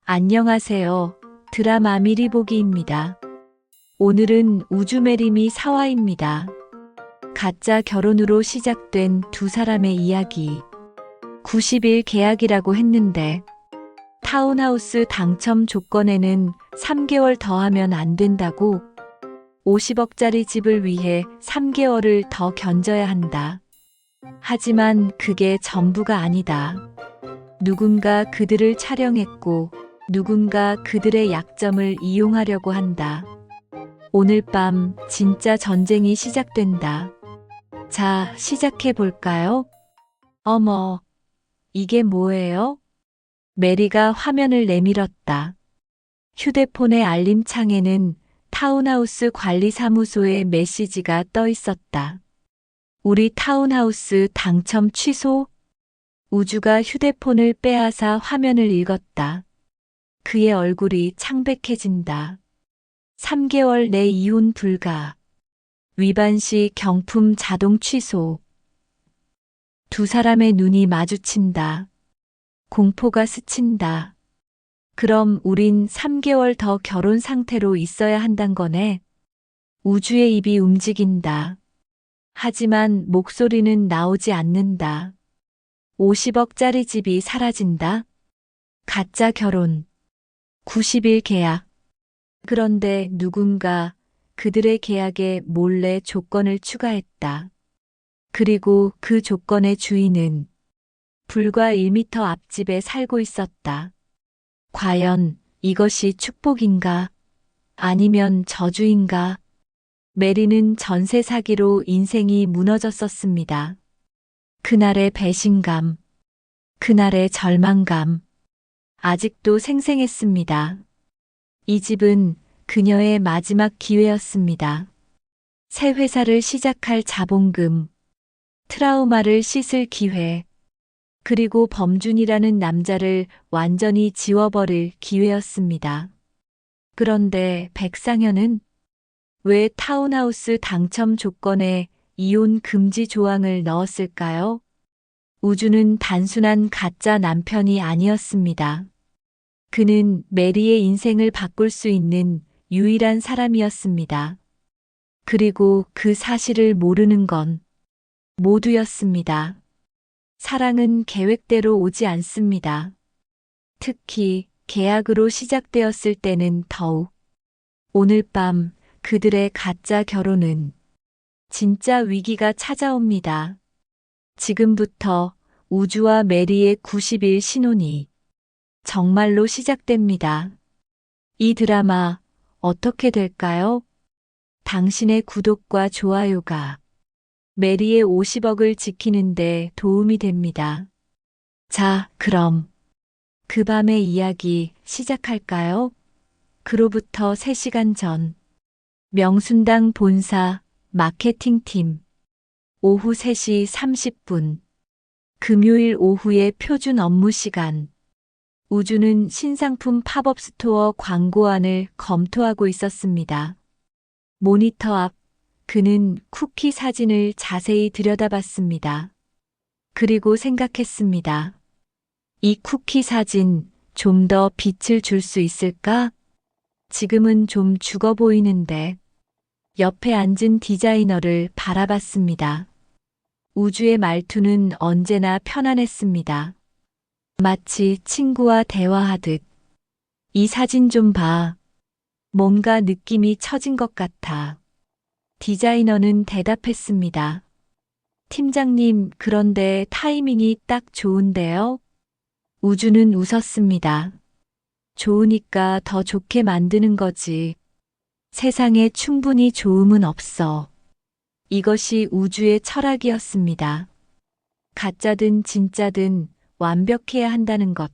안녕하세요. 드라마 미리 보기입니다. 오늘은 우주메리미 사화입니다. 가짜 결혼으로 시작된 두 사람의 이야기. 90일 계약이라고 했는데 타운하우스 당첨 조건에는 3개월 더 하면 안 된다고 50억짜리 집을 위해 3개월을 더 견뎌야 한다. 하지만 그게 전부가 아니다. 누군가 그들을 촬영했고 누군가 그들의 약점을 이용하려고 한다. 오늘 밤 진짜 전쟁이 시작된다. 자, 시작해 볼까요? 어머, 이게 뭐예요? 메리가 화면을 내밀었다. 휴대폰의 알림창에는 타운하우스 관리사무소의 메시지가 떠 있었다. 우리 타운하우스 당첨 취소? 우주가 휴대폰을 빼앗아 화면을 읽었다. 그의 얼굴이 창백해진다. 3개월 내 이혼 불가. 위반 시 경품 자동 취소. 두 사람의 눈이 마주친다. 공포가 스친다. 그럼 우린 3개월 더 결혼 상태로 있어야 한단 거네. 우주의 입이 움직인다. 하지만 목소리는 나오지 않는다. 50억짜리 집이 사라진다. 가짜 결혼. 90일 계약. 그런데 누군가 그들의 계약에 몰래 조건을 추가했다. 그리고 그 조건의 주인은 불과 1m 앞집에 살고 있었다. 과연 이것이 축복인가? 아니면 저주인가? 메리는 전세 사기로 인생이 무너졌었습니다. 그날의 배신감, 그날의 절망감, 아직도 생생했습니다. 이 집은 그녀의 마지막 기회였습니다. 새 회사를 시작할 자본금, 트라우마를 씻을 기회, 그리고 범준이라는 남자를 완전히 지워버릴 기회였습니다. 그런데 백상현은 왜 타운하우스 당첨 조건에 이혼 금지 조항을 넣었을까요? 우주는 단순한 가짜 남편이 아니었습니다. 그는 메리의 인생을 바꿀 수 있는 유일한 사람이었습니다. 그리고 그 사실을 모르는 건 모두였습니다. 사랑은 계획대로 오지 않습니다. 특히 계약으로 시작되었을 때는 더욱. 오늘 밤 그들의 가짜 결혼은 진짜 위기가 찾아옵니다. 지금부터 우주와 메리의 90일 신혼이 정말로 시작됩니다. 이 드라마 어떻게 될까요? 당신의 구독과 좋아요가 메리의 50억을 지키는데 도움이 됩니다. 자, 그럼 그 밤의 이야기 시작할까요? 그로부터 3시간 전 명순당 본사 마케팅팀 오후 3시 30분 금요일 오후의 표준 업무 시간 우주는 신상품 팝업 스토어 광고안을 검토하고 있었습니다. 모니터 앞 그는 쿠키 사진을 자세히 들여다봤습니다. 그리고 생각했습니다. 이 쿠키 사진 좀 더 빛을 줄 수 있을까? 지금은 좀 죽어 보이는데. 옆에 앉은 디자이너를 바라봤습니다. 우주의 말투는 언제나 편안했습니다. 마치 친구와 대화하듯. 이 사진 좀 봐. 뭔가 느낌이 처진 것 같아. 디자이너는 대답했습니다. 팀장님, 그런데 타이밍이 딱 좋은데요? 우주는 웃었습니다. 좋으니까 더 좋게 만드는 거지. 세상에 충분히 좋음은 없어. 이것이 우주의 철학이었습니다. 가짜든 진짜든 완벽해야 한다는 것.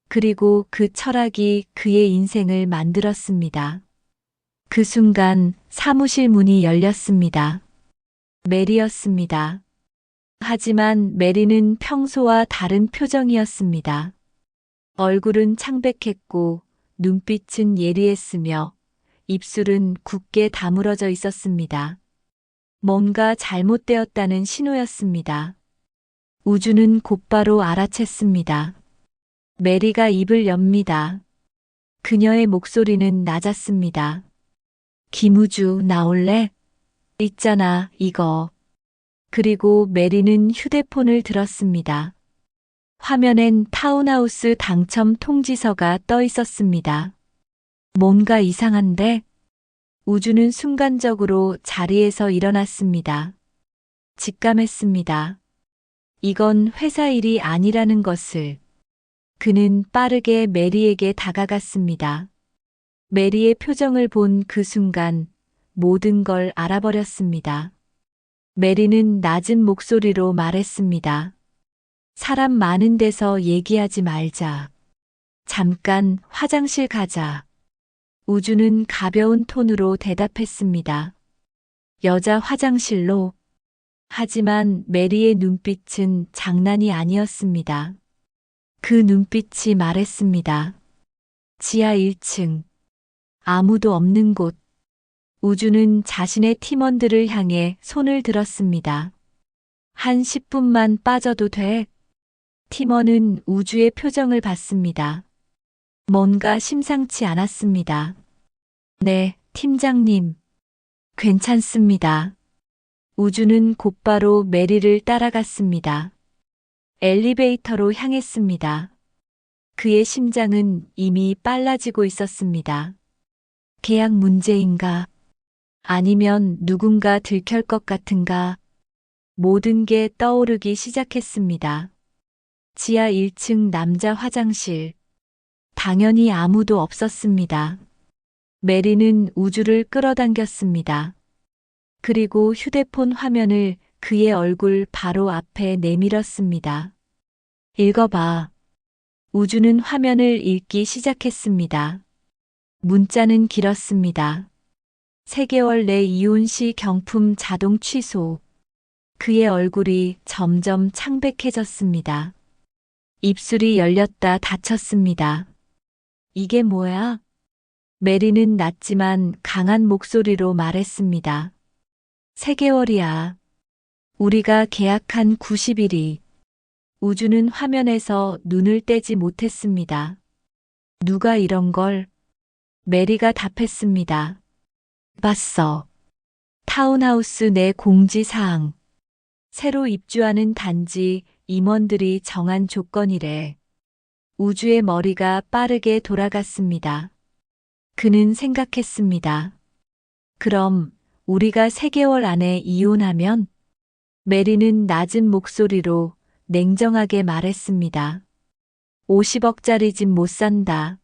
그리고 그 철학이 그의 인생을 만들었습니다. 그 순간 사무실 문이 열렸습니다. 메리였습니다. 하지만 메리는 평소와 다른 표정이었습니다. 얼굴은 창백했고 눈빛은 예리했으며 입술은 굳게 다물어져 있었습니다. 뭔가 잘못되었다는 신호였습니다. 우주는 곧바로 알아챘습니다. 메리가 입을 엽니다. 그녀의 목소리는 낮았습니다. 김우주, 나올래? 있잖아, 이거. 그리고 메리는 휴대폰을 들었습니다. 화면엔 타운하우스 당첨 통지서가 떠 있었습니다. 뭔가 이상한데? 우주는 순간적으로 자리에서 일어났습니다. 직감했습니다. 이건 회사 일이 아니라는 것을. 그는 빠르게 메리에게 다가갔습니다. 메리의 표정을 본 그 순간 모든 걸 알아버렸습니다. 메리는 낮은 목소리로 말했습니다. 사람 많은 데서 얘기하지 말자. 잠깐 화장실 가자. 우주는 가벼운 톤으로 대답했습니다. 여자 화장실로. 하지만 메리의 눈빛은 장난이 아니었습니다. 그 눈빛이 말했습니다. 지하 1층. 아무도 없는 곳. 우주는 자신의 팀원들을 향해 손을 들었습니다. 한 10분만 빠져도 돼? 팀원은 우주의 표정을 봤습니다. 뭔가 심상치 않았습니다. 네, 팀장님. 괜찮습니다. 우주는 곧바로 메리를 따라갔습니다. 엘리베이터로 향했습니다. 그의 심장은 이미 빨라지고 있었습니다. 계약 문제인가? 아니면 누군가 들킬 것 같은가? 모든 게 떠오르기 시작했습니다. 지하 1층 남자 화장실. 당연히 아무도 없었습니다. 메리는 우주를 끌어당겼습니다. 그리고 휴대폰 화면을 그의 얼굴 바로 앞에 내밀었습니다. 읽어봐. 우주는 화면을 읽기 시작했습니다. 문자는 길었습니다. 3개월 내 이혼 시 경품 자동 취소. 그의 얼굴이 점점 창백해졌습니다. 입술이 열렸다 닫혔습니다. 이게 뭐야? 메리는 낮지만 강한 목소리로 말했습니다. 3개월이야. 우리가 계약한 90일이. 우주는 화면에서 눈을 떼지 못했습니다. 누가 이런 걸? 메리가 답했습니다. 봤어. 타운하우스 내 공지사항. 새로 입주하는 단지 임원들이 정한 조건이래. 우주의 머리가 빠르게 돌아갔습니다. 그는 생각했습니다. 그럼 우리가 3개월 안에 이혼하면? 메리는 낮은 목소리로 냉정하게 말했습니다. 50억짜리 집 못 산다.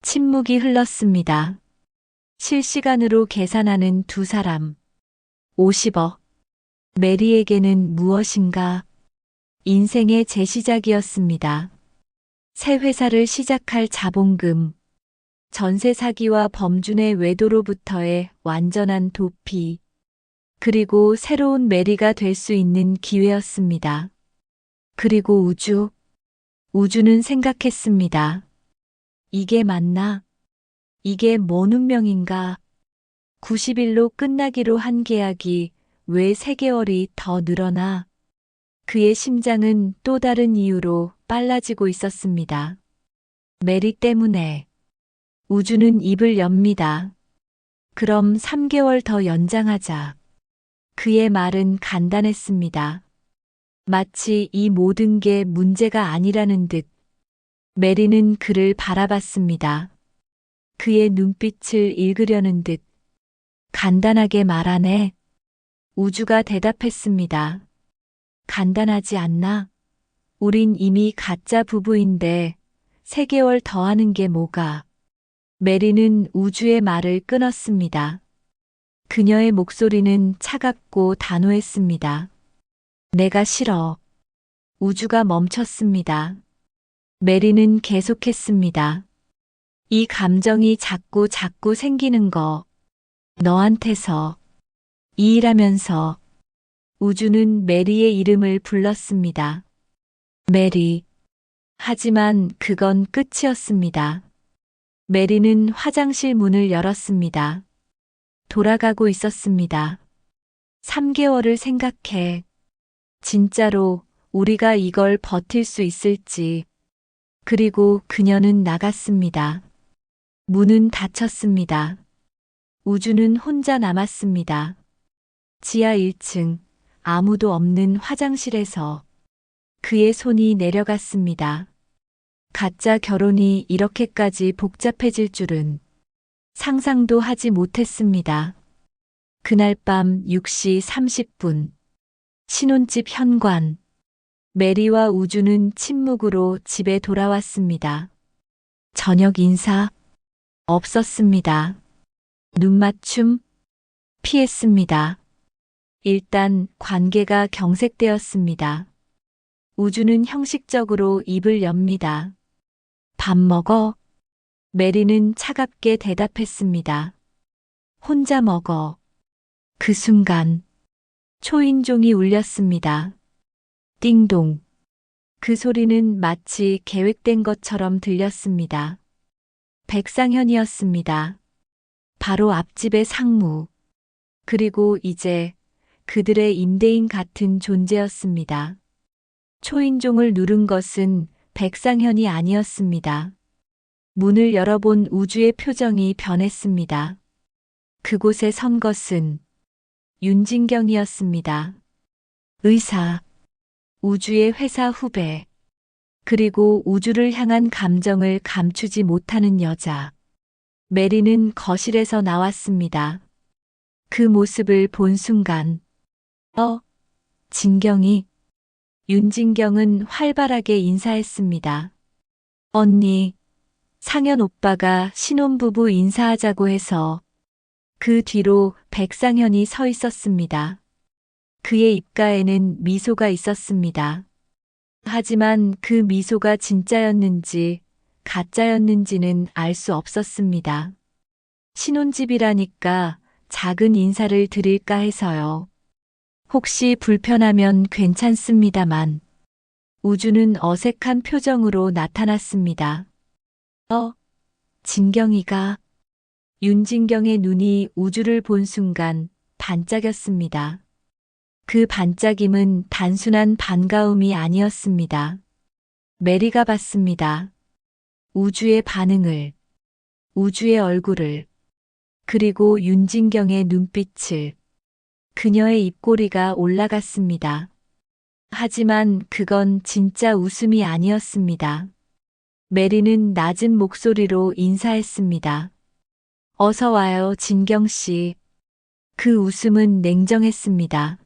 침묵이 흘렀습니다. 실시간으로 계산하는 두 사람. 50억. 메리에게는 무엇인가? 인생의 재시작이었습니다. 새 회사를 시작할 자본금. 전세 사기와 범준의 외도로부터의 완전한 도피. 그리고 새로운 메리가 될 수 있는 기회였습니다. 그리고 우주. 우주는 생각했습니다. 이게 맞나? 이게 뭔 운명인가? 90일로 끝나기로 한 계약이 왜 3개월이 더 늘어나? 그의 심장은 또 다른 이유로 빨라지고 있었습니다. 메리 때문에. 우주는 입을 엽니다. 그럼 3개월 더 연장하자. 그의 말은 간단했습니다. 마치 이 모든 게 문제가 아니라는 듯. 메리는 그를 바라봤습니다. 그의 눈빛을 읽으려는 듯. 간단하게 말하네. 우주가 대답했습니다. 간단하지 않나? 우린 이미 가짜 부부인데 3개월 더 하는 게 뭐가? 메리는 우주의 말을 끊었습니다. 그녀의 목소리는 차갑고 단호했습니다. 내가 싫어. 우주가 멈췄습니다. 메리는 계속했습니다. 이 감정이 자꾸 생기는 거. 너한테서. 이 일하면서. 우주는 메리의 이름을 불렀습니다. 메리. 하지만 그건 끝이었습니다. 메리는 화장실 문을 열었습니다. 돌아가고 있었습니다. 3개월을 생각해. 진짜로 우리가 이걸 버틸 수 있을지. 그리고 그녀는 나갔습니다. 문은 닫혔습니다. 우주는 혼자 남았습니다. 지하 1층, 아무도 없는 화장실에서 그의 손이 내려갔습니다. 가짜 결혼이 이렇게까지 복잡해질 줄은 상상도 하지 못했습니다. 그날 밤 6시 30분, 신혼집 현관. 메리와 우주는 침묵으로 집에 돌아왔습니다. 저녁 인사 없었습니다. 눈맞춤 피했습니다. 일단 관계가 경색되었습니다. 우주는 형식적으로 입을 엽니다. 밥 먹어? 메리는 차갑게 대답했습니다. 혼자 먹어. 그 순간 초인종이 울렸습니다. 띵동. 그 소리는 마치 계획된 것처럼 들렸습니다. 백상현이었습니다. 바로 앞집의 상무. 그리고 이제 그들의 임대인 같은 존재였습니다. 초인종을 누른 것은 백상현이 아니었습니다. 문을 열어본 우주의 표정이 변했습니다. 그곳에 선 것은 윤진경이었습니다. 의사, 우주의 회사 후배, 그리고 우주를 향한 감정을 감추지 못하는 여자. 메리는 거실에서 나왔습니다. 그 모습을 본 순간, 진경이, 윤진경은 활발하게 인사했습니다. 언니, 상현 오빠가 신혼부부 인사하자고 해서. 그 뒤로 백상현이 서 있었습니다. 그의 입가에는 미소가 있었습니다. 하지만 그 미소가 진짜였는지 가짜였는지는 알 수 없었습니다. 신혼집이라니까 작은 인사를 드릴까 해서요. 혹시 불편하면 괜찮습니다만. 우주는 어색한 표정으로 나타났습니다. 진경이가. 윤진경의 눈이 우주를 본 순간 반짝였습니다. 그 반짝임은 단순한 반가움이 아니었습니다. 메리가 봤습니다. 우주의 반응을, 우주의 얼굴을, 그리고 윤진경의 눈빛을. 그녀의 입꼬리가 올라갔습니다. 하지만 그건 진짜 웃음이 아니었습니다. 메리는 낮은 목소리로 인사했습니다. 어서 와요, 진경 씨. 그 웃음은 냉정했습니다.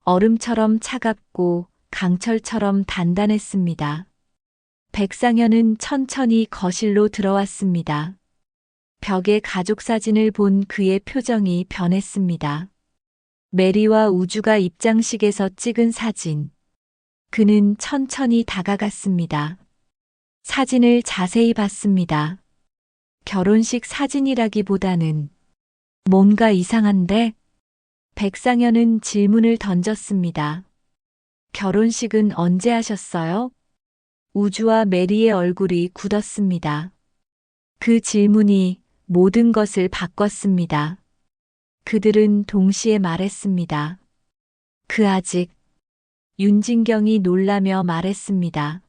얼음처럼 차갑고 강철처럼 단단했습니다. 백상현은 천천히 거실로 들어왔습니다. 벽에 가족 사진을 본 그의 표정이 변했습니다. 메리와 우주가 입장식에서 찍은 사진. 그는 천천히 다가갔습니다. 사진을 자세히 봤습니다. 결혼식 사진이라기보다는 뭔가 이상한데? 백상현은 질문을 던졌습니다. 결혼식은 언제 하셨어요? 우주와 메리의 얼굴이 굳었습니다. 그 질문이 모든 것을 바꿨습니다. 그들은 동시에 말했습니다. 그 아직. 윤진경이 놀라며 말했습니다.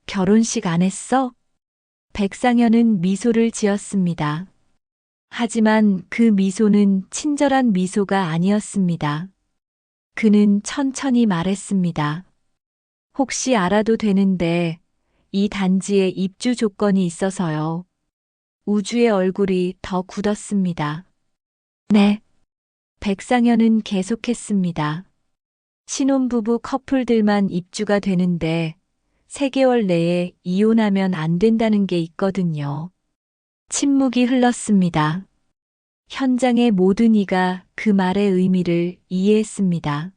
결혼식 안 했어? 백상현은 미소를 지었습니다. 하지만 그 미소는 친절한 미소가 아니었습니다. 그는 천천히 말했습니다. 혹시 알아도 되는데 이 단지에 입주 조건이 있어서요. 우주의 얼굴이 더 굳었습니다. 네. 백상현은 계속했습니다. 신혼부부 커플들만 입주가 되는데 3개월 내에 이혼하면 안 된다는 게 있거든요. 침묵이 흘렀습니다. 현장의 모든 이가 그 말의 의미를 이해했습니다.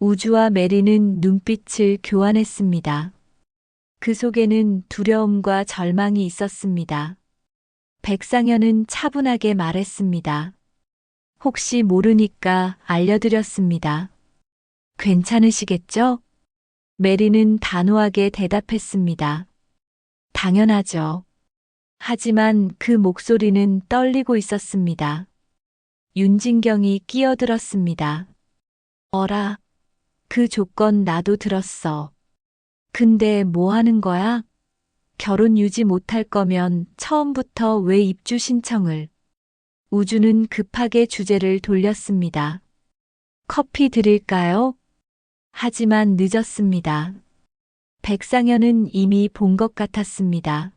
우주와 메리는 눈빛을 교환했습니다. 그 속에는 두려움과 절망이 있었습니다. 백상현은 차분하게 말했습니다. 혹시 모르니까 알려드렸습니다. 괜찮으시겠죠? 메리는 단호하게 대답했습니다. 당연하죠. 하지만 그 목소리는 떨리고 있었습니다. 윤진경이 끼어들었습니다. 어라, 그 조건 나도 들었어. 근데 뭐 하는 거야? 결혼 유지 못할 거면 처음부터 왜 입주 신청을? 우주는 급하게 주제를 돌렸습니다. 커피 드릴까요? 하지만 늦었습니다. 백상현은 이미 본 것 같았습니다.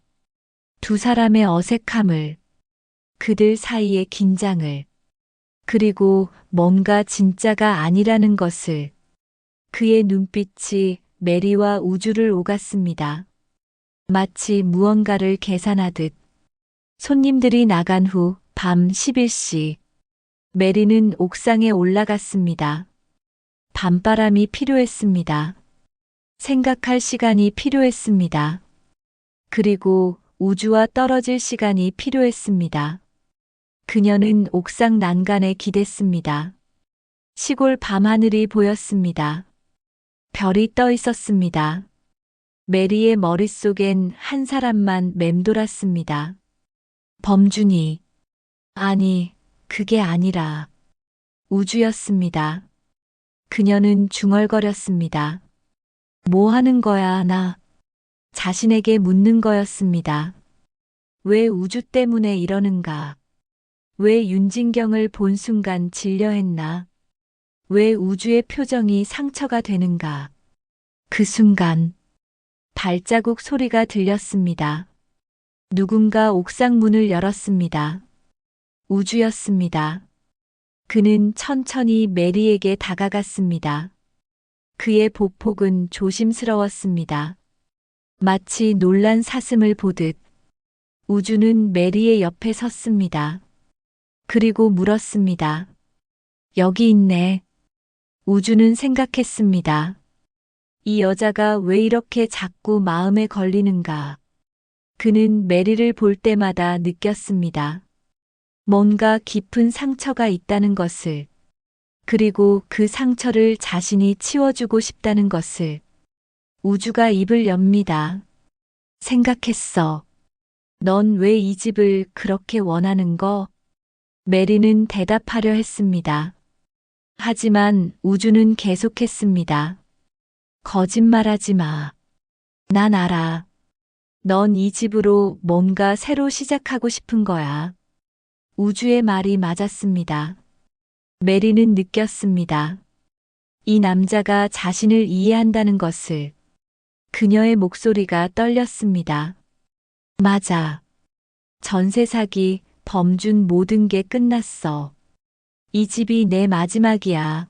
두 사람의 어색함을, 그들 사이의 긴장을, 그리고 뭔가 진짜가 아니라는 것을. 그의 눈빛이 메리와 우주를 오갔습니다. 마치 무언가를 계산하듯. 손님들이 나간 후 밤 11시. 메리는 옥상에 올라갔습니다. 밤바람이 필요했습니다. 생각할 시간이 필요했습니다. 그리고 우주와 떨어질 시간이 필요했습니다. 그녀는 옥상 난간에 기댔습니다. 시골 밤하늘이 보였습니다. 별이 떠 있었습니다. 메리의 머릿속엔 한 사람만 맴돌았습니다. 범준이. 아니, 그게 아니라 우주였습니다. 그녀는 중얼거렸습니다. 뭐 하는 거야, 나? 자신에게 묻는 거였습니다. 왜 우주 때문에 이러는가? 왜 윤진경을 본 순간 질려했나? 왜 우주의 표정이 상처가 되는가? 그 순간 발자국 소리가 들렸습니다. 누군가 옥상 문을 열었습니다. 우주였습니다. 그는 천천히 메리에게 다가갔습니다. 그의 보폭은 조심스러웠습니다. 마치 놀란 사슴을 보듯. 우주는 메리의 옆에 섰습니다. 그리고 물었습니다. 여기 있네. 우주는 생각했습니다. 이 여자가 왜 이렇게 자꾸 마음에 걸리는가? 그는 메리를 볼 때마다 느꼈습니다. 뭔가 깊은 상처가 있다는 것을. 그리고 그 상처를 자신이 치워주고 싶다는 것을. 우주가 입을 엽니다. 생각했어. 넌 왜 이 집을 그렇게 원하는 거? 메리는 대답하려 했습니다. 하지만 우주는 계속했습니다. 거짓말하지 마. 난 알아. 넌 이 집으로 뭔가 새로 시작하고 싶은 거야. 우주의 말이 맞았습니다. 메리는 느꼈습니다. 이 남자가 자신을 이해한다는 것을. 그녀의 목소리가 떨렸습니다. 맞아. 전세 사기, 범준 모든 게 끝났어. 이 집이 내 마지막이야.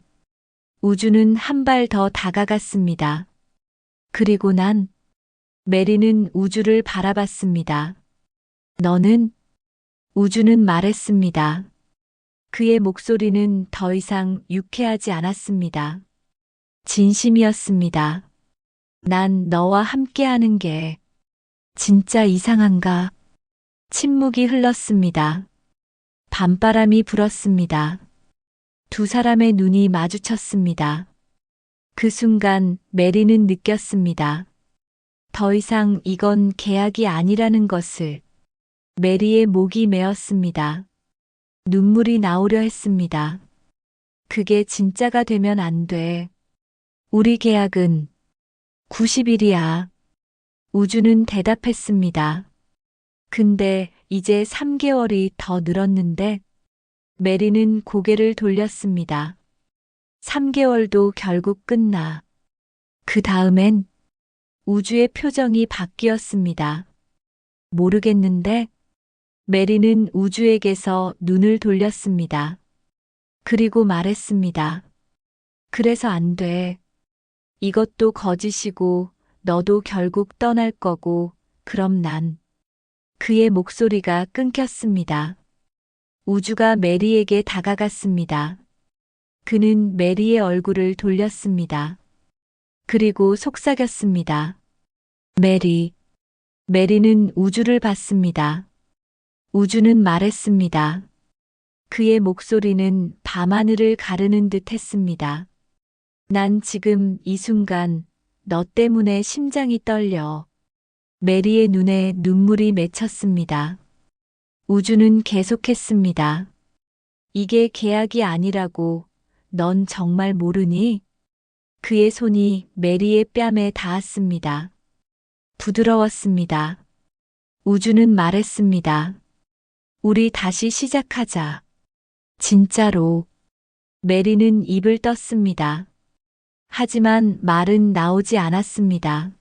우주는 한 발 더 다가갔습니다. 그리고 난 메리는 우주를 바라봤습니다. 너는? 우주는 말했습니다. 그의 목소리는 더 이상 유쾌하지 않았습니다. 진심이었습니다. 난 너와 함께하는 게 진짜 이상한가? 침묵이 흘렀습니다. 밤바람이 불었습니다. 두 사람의 눈이 마주쳤습니다. 그 순간 메리는 느꼈습니다. 더 이상 이건 계약이 아니라는 것을. 메리의 목이 메었습니다. 눈물이 나오려 했습니다. 그게 진짜가 되면 안 돼. 우리 계약은 90일이야. 우주는 대답했습니다. 근데 이제 3개월이 더 늘었는데. 메리는 고개를 돌렸습니다. 3개월도 결국 끝나. 그 다음엔 우주의 표정이 바뀌었습니다. 모르겠는데. 메리는 우주에게서 눈을 돌렸습니다. 그리고 말했습니다. 그래서 안 돼. 이것도 거짓이고 너도 결국 떠날 거고 그럼 난. 그의 목소리가 끊겼습니다. 우주가 메리에게 다가갔습니다. 그는 메리의 얼굴을 돌렸습니다. 그리고 속삭였습니다. 메리. 메리는 우주를 봤습니다. 우주는 말했습니다. 그의 목소리는 밤하늘을 가르는 듯 했습니다. 난 지금 이 순간 너 때문에 심장이 떨려. 메리의 눈에 눈물이 맺혔습니다. 우주는 계속했습니다. 이게 계약이 아니라고 넌 정말 모르니? 그의 손이 메리의 뺨에 닿았습니다. 부드러웠습니다. 우주는 말했습니다. 우리 다시 시작하자. 진짜로. 메리는 입을 떴습니다. 하지만 말은 나오지 않았습니다.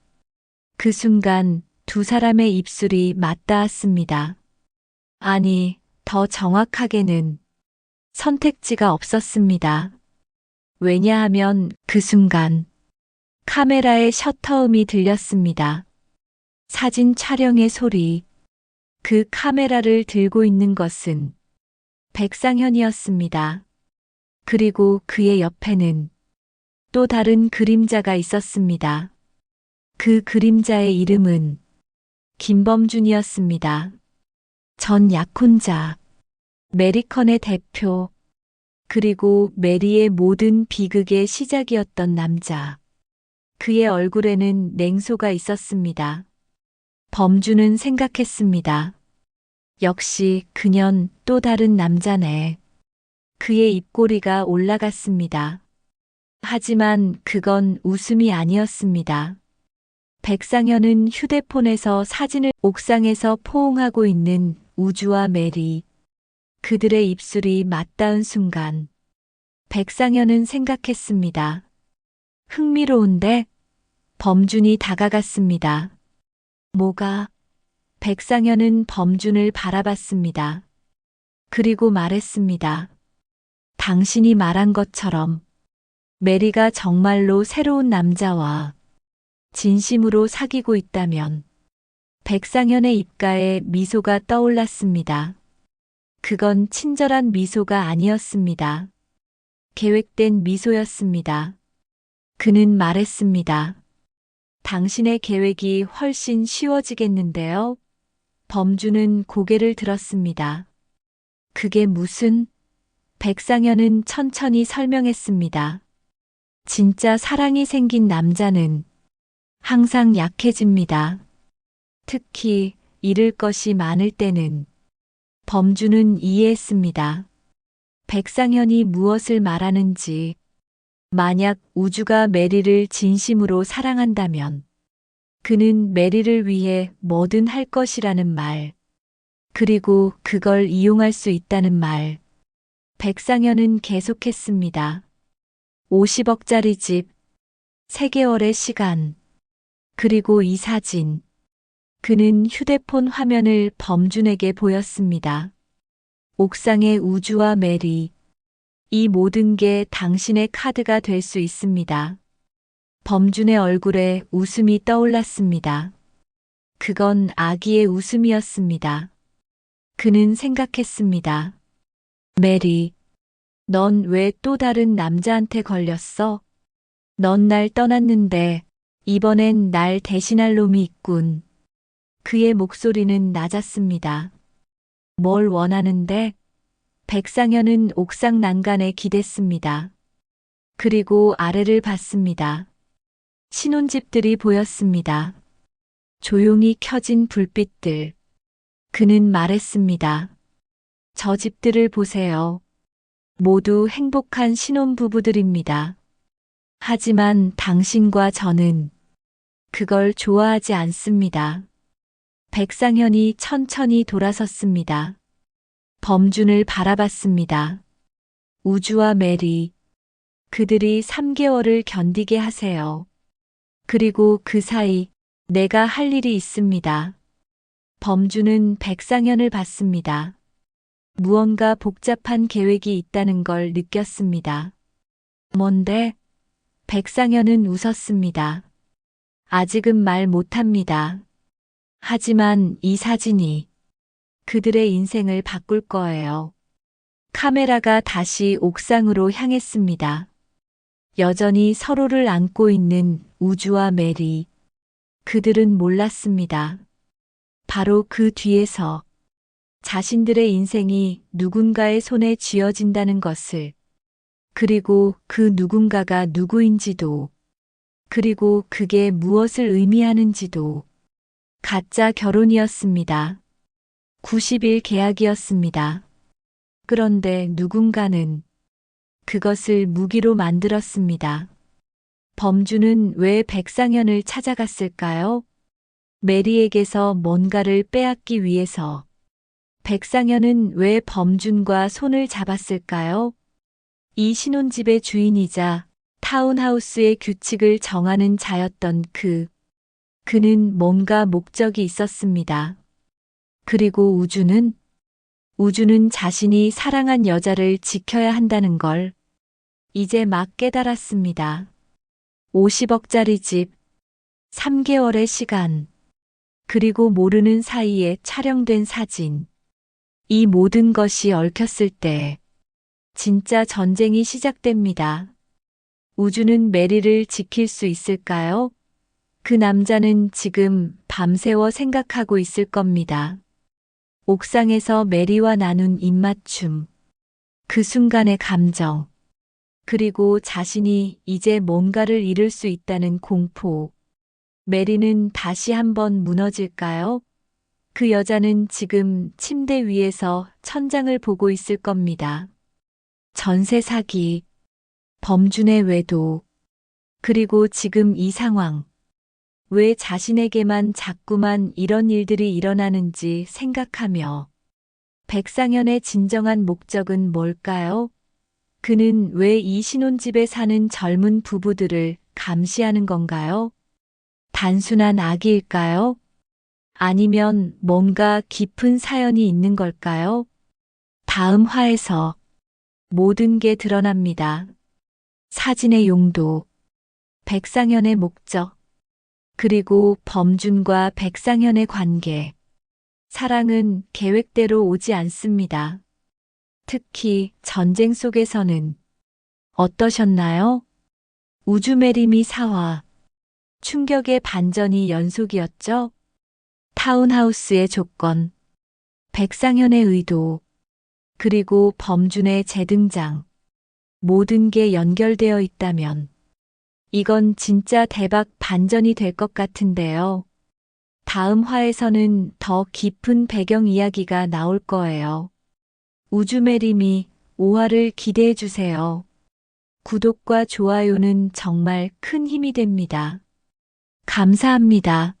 그 순간 두 사람의 입술이 맞닿았습니다. 아니, 더 정확하게는 선택지가 없었습니다. 왜냐하면 그 순간 카메라의 셔터음이 들렸습니다. 사진 촬영의 소리. 그 카메라를 들고 있는 것은 백상현이었습니다. 그리고 그의 옆에는 또 다른 그림자가 있었습니다. 그 그림자의 이름은 김범준이었습니다. 전 약혼자, 메리컨의 대표, 그리고 메리의 모든 비극의 시작이었던 남자. 그의 얼굴에는 냉소가 있었습니다. 범준은 생각했습니다. 역시 그년 또 다른 남자네. 그의 입꼬리가 올라갔습니다. 하지만 그건 웃음이 아니었습니다. 백상현은 휴대폰에서 사진을 옥상에서 포옹하고 있는 우주와 메리. 그들의 입술이 맞닿은 순간 백상현은 생각했습니다. 흥미로운데? 범준이 다가갔습니다. 뭐가? 백상현은 범준을 바라봤습니다. 그리고 말했습니다. 당신이 말한 것처럼 메리가 정말로 새로운 남자와 진심으로 사귀고 있다면. 백상현의 입가에 미소가 떠올랐습니다. 그건 친절한 미소가 아니었습니다. 계획된 미소였습니다. 그는 말했습니다. 당신의 계획이 훨씬 쉬워지겠는데요? 범준은 고개를 들었습니다. 그게 무슨? 백상현은 천천히 설명했습니다. 진짜 사랑이 생긴 남자는 항상 약해집니다. 특히 잃을 것이 많을 때는. 범준은 이해했습니다. 백상현이 무엇을 말하는지. 만약 우주가 메리를 진심으로 사랑한다면 그는 메리를 위해 뭐든 할 것이라는 말. 그리고 그걸 이용할 수 있다는 말. 백상현은 계속했습니다. 50억짜리 집, 3개월의 시간, 그리고 이 사진. 그는 휴대폰 화면을 범준에게 보였습니다. 옥상의 우주와 메리. 이 모든 게 당신의 카드가 될 수 있습니다. 범준의 얼굴에 웃음이 떠올랐습니다. 그건 아기의 웃음이었습니다. 그는 생각했습니다. 메리, 넌 왜 또 다른 남자한테 걸렸어? 넌 날 떠났는데 이번엔 날 대신할 놈이 있군. 그의 목소리는 낮았습니다. 뭘 원하는데? 백상현은 옥상 난간에 기댔습니다. 그리고 아래를 봤습니다. 신혼집들이 보였습니다. 조용히 켜진 불빛들. 그는 말했습니다. 저 집들을 보세요. 모두 행복한 신혼부부들입니다. 하지만 당신과 저는 그걸 좋아하지 않습니다. 백상현이 천천히 돌아섰습니다. 범준을 바라봤습니다. 우주와 메리. 그들이 3개월을 견디게 하세요. 그리고 그 사이 내가 할 일이 있습니다. 범준은 백상현을 봤습니다. 무언가 복잡한 계획이 있다는 걸 느꼈습니다. 뭔데? 백상현은 웃었습니다. 아직은 말 못합니다. 하지만 이 사진이 그들의 인생을 바꿀 거예요. 카메라가 다시 옥상으로 향했습니다. 여전히 서로를 안고 있는 우주와 메리. 그들은 몰랐습니다. 바로 그 뒤에서 자신들의 인생이 누군가의 손에 쥐어진다는 것을. 그리고 그 누군가가 누구인지도. 그리고 그게 무엇을 의미하는지도. 가짜 결혼이었습니다. 90일 계약이었습니다. 그런데 누군가는 그것을 무기로 만들었습니다. 범준은 왜 백상현을 찾아갔을까요? 메리에게서 뭔가를 빼앗기 위해서 백상현은 왜 범준과 손을 잡았을까요? 이 신혼집의 주인이자 타운하우스의 규칙을 정하는 자였던 그는 뭔가 목적이 있었습니다. 그리고 우주는 자신이 사랑한 여자를 지켜야 한다는 걸 이제 막 깨달았습니다. 50억짜리 집, 3개월의 시간, 그리고 모르는 사이에 촬영된 사진. 이 모든 것이 얽혔을 때 진짜 전쟁이 시작됩니다. 우주는 메리를 지킬 수 있을까요? 그 남자는 지금 밤새워 생각하고 있을 겁니다. 옥상에서 메리와 나눈 입맞춤, 그 순간의 감정, 그리고 자신이 이제 뭔가를 잃을 수 있다는 공포. 메리는 다시 한번 무너질까요? 그 여자는 지금 침대 위에서 천장을 보고 있을 겁니다. 전세 사기, 범준의 외도, 그리고 지금 이 상황. 왜 자신에게만 자꾸만 이런 일들이 일어나는지 생각하며 백상현의 진정한 목적은 뭘까요? 그는 왜 이 신혼집에 사는 젊은 부부들을 감시하는 건가요? 단순한 악의일까요? 아니면 뭔가 깊은 사연이 있는 걸까요? 다음 화에서 모든 게 드러납니다. 사진의 용도, 백상현의 목적, 그리고 범준과 백상현의 관계. 사랑은 계획대로 오지 않습니다. 특히 전쟁 속에서는. 어떠셨나요? 우주메리미 4화. 충격의 반전이 연속이었죠? 타운하우스의 조건, 백상현의 의도, 그리고 범준의 재등장. 모든 게 연결되어 있다면 이건 진짜 대박 반전이 될 것 같은데요. 다음 화에서는 더 깊은 배경 이야기가 나올 거예요. 우주메리미 5화를 기대해 주세요. 구독과 좋아요는 정말 큰 힘이 됩니다. 감사합니다.